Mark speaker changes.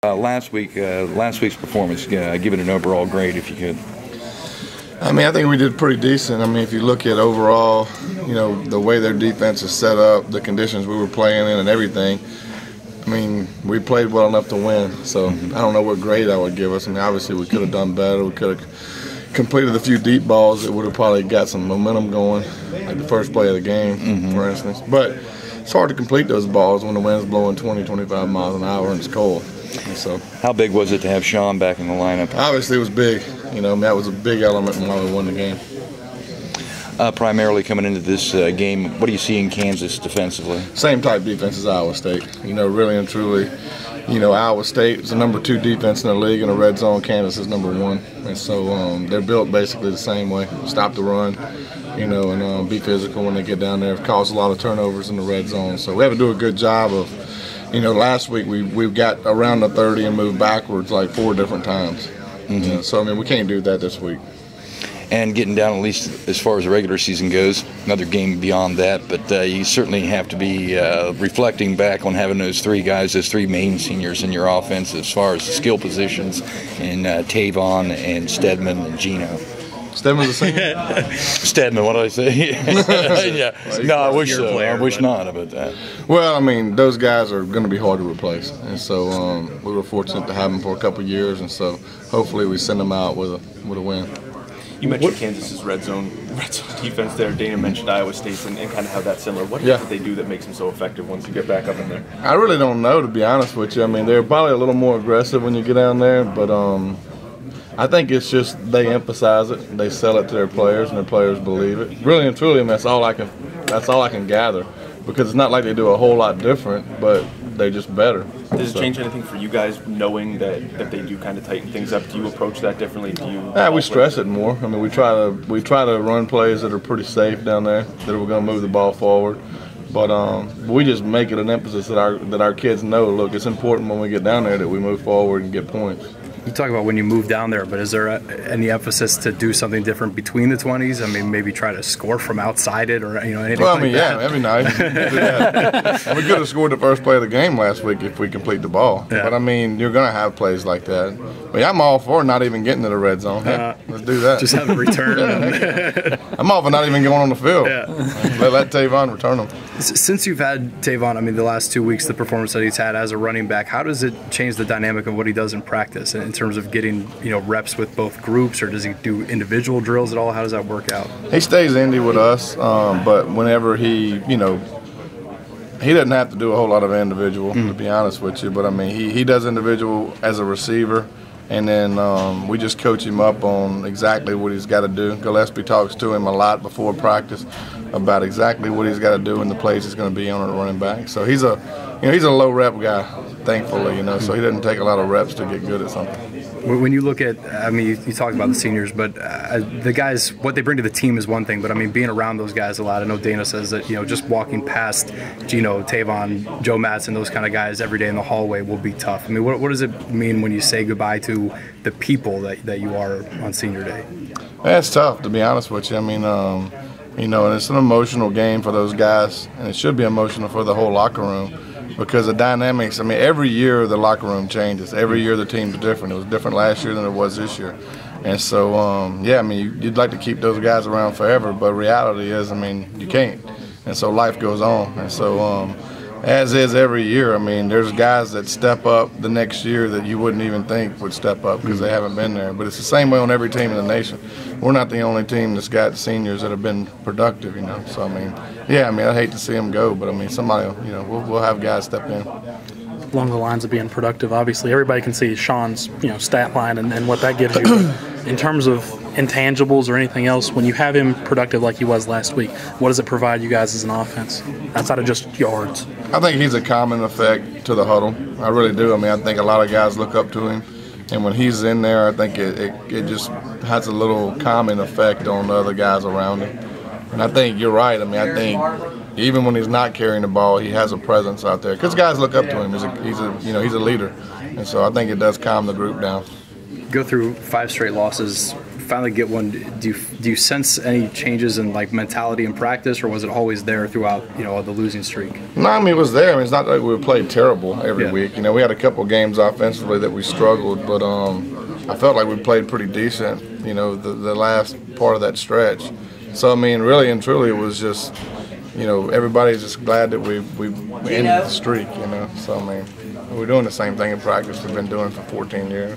Speaker 1: Last week's performance, give it an overall grade if you could.
Speaker 2: I mean, I think we did pretty decent. I mean, if you look at overall, the way their defense is set up, the conditions we were playing in and everything, I mean, we played well enough to win. So I don't know what grade I would give us. I mean, obviously we could have done better. We could have completed a few deep balls that would have probably got some momentum going, like the first play of the game, for instance. But it's hard to complete those balls when the wind's blowing 20, 25 miles an hour and it's cold. And so,
Speaker 1: how big was it to have Sean back in the lineup?
Speaker 2: Obviously, it was big. That was a big element in why we won the game.
Speaker 1: Primarily coming into this game, what do you see in Kansas defensively?
Speaker 2: Same type defense as Iowa State. Really and truly, Iowa State is the #2 defense in the league in the red zone. Kansas is #1, and so they're built basically the same way. Stop the run, and be physical when they get down there. Cause a lot of turnovers in the red zone. So we have to do a good job of. Last week we got around the 30 and moved backwards like 4 different times. So, I mean, we can't do that this week.
Speaker 1: And getting down, at least as far as the regular season goes, another game beyond that, but you certainly have to be reflecting back on having those 3 guys, those 3 main seniors in your offense as far as the skill positions in Tavon and Stedman and Gino.
Speaker 2: Stedman's a senior?
Speaker 1: Stedman, what did I say? Yeah. No, I wish so. I wish not about that.
Speaker 2: Well, I mean, those guys are going to be hard to replace. And so we were fortunate to have them for a couple of years, and so hopefully we send them out with a win.
Speaker 3: You mentioned Kansas's red zone defense there. Dana mentioned Iowa State's and kind of how that's similar. What did they do that makes them so effective once you get back up in there?
Speaker 2: I really don't know, to be honest with you. I mean, they're probably a little more aggressive when you get down there, but I think it's just they emphasize it, they sell it to their players, and their players believe it. Really and truly, I mean, that's all I can gather, because it's not like they do a whole lot different, but they're just better.
Speaker 3: Does it change anything for you guys knowing that they do kind of tighten things up? Do you approach that differently?
Speaker 2: We stress it more. I mean, we try to run plays that are pretty safe down there, that we're going to move the ball forward. But we just make it an emphasis that our kids know, look, it's important when we get down there that we move forward and get points.
Speaker 4: You talk about when you move down there, but is there any emphasis to do something different between the 20s? I mean, maybe try to score from outside it, or anything like that?
Speaker 2: Yeah, every night. We could have scored the first play of the game last week if we complete the ball. Yeah. But I mean, you're going to have plays like that. But I'm all for not even getting to the red zone. Let's do that.
Speaker 4: Just have a return.
Speaker 2: I'm all for not even going on the field. Yeah. Let Tavon return them.
Speaker 4: Since you've had Tavon, I mean, the last 2 weeks, the performance that he's had as a running back, how does it change the dynamic of what he does in practice in terms of getting reps with both groups, or does he do individual drills at all? How does that work out?
Speaker 2: He stays Indy with us, but whenever he doesn't have to do a whole lot of individual, to be honest with you. But I mean, he does individual as a receiver, and then we just coach him up on exactly what he's got to do. Gillespie talks to him a lot before practice about exactly what he's got to do and the plays he's going to be on a running back. So he's a low rep guy, thankfully, so he doesn't take a lot of reps to get good at something.
Speaker 4: When you look at, I mean, you talked about the seniors, but the guys, what they bring to the team is one thing, but I mean, being around those guys a lot, I know Dana says that, just walking past Gino, Tavon, Joe Madsen, those kind of guys every day in the hallway will be tough. I mean, what does it mean when you say goodbye to the people that you are on senior day?
Speaker 2: It's tough, to be honest with you. I mean, and it's an emotional game for those guys, and it should be emotional for the whole locker room. Because the dynamics, I mean, every year the locker room changes. Every year the team's different. It was different last year than it was this year. And so, I mean, you'd like to keep those guys around forever, but reality is, I mean, you can't. And so life goes on. And so, as is every year, I mean, there's guys that step up the next year that you wouldn't even think would step up because they haven't been there. But it's the same way on every team in the nation. We're not the only team that's got seniors that have been productive, So, I mean, I'd hate to see them go, but, I mean, somebody, we'll have guys step in.
Speaker 5: Along the lines of being productive, obviously, everybody can see Sean's, stat line and what that gives you. In terms of intangibles or anything else, when you have him productive like he was last week, what does it provide you guys as an offense outside of just yards?
Speaker 2: I think he's a common effect to the huddle. I really do. I mean, I think a lot of guys look up to him. And when he's in there, I think it just has a little calming effect on the other guys around him. And I think you're right. I mean, I think even when he's not carrying the ball, he has a presence out there. Because guys look up to him. He's a leader. And so I think it does calm the group down.
Speaker 4: Go through 5 straight losses, finally get one, do you sense any changes in like mentality and practice, or was it always there throughout the losing streak?
Speaker 2: No, I mean it was there. I mean it's not like we played terrible every week. We had a couple games offensively that we struggled, but I felt like we played pretty decent. The last part of that stretch. So I mean, really and truly, it was just everybody's just glad that we ended the streak. So I mean, we're doing the same thing in practice we've been doing for 14 years.